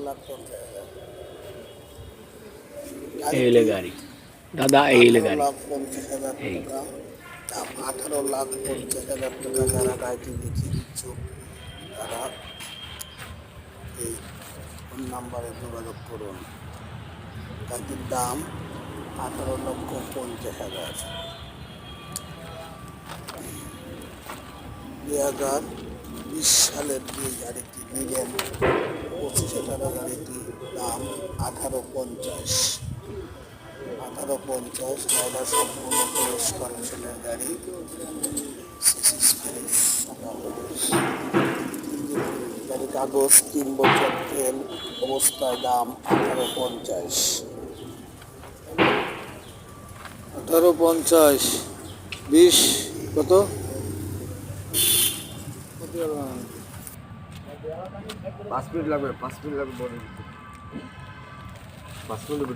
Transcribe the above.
18,50,000 এইলে গাড়ি দাদা, এইলে গাড়ি 18,50,000 এই টাকা দাম। 18,50,000 টাকা যারা গাড়িটি বেশি দিচ্ছ তারা এই ফোন নাম্বারে যোগাযোগ করুন। গাড়িটির দাম 18,50,000। 2020 সালের যে গাড়িটি নিলেন 25 টাকা গাড়িটির দাম 18,50। 18,50 গাড়িটা সম্পূর্ণ ফ্রেশ কন্ডিশনের গাড়ি। গাড়ি কাগজ 3 বছর তেল অবস্থায়, দাম 18,50। 18,50 20 কত 5 মিনিট লাগবে, 5 মিনিট লাগবে, 5 মিনিট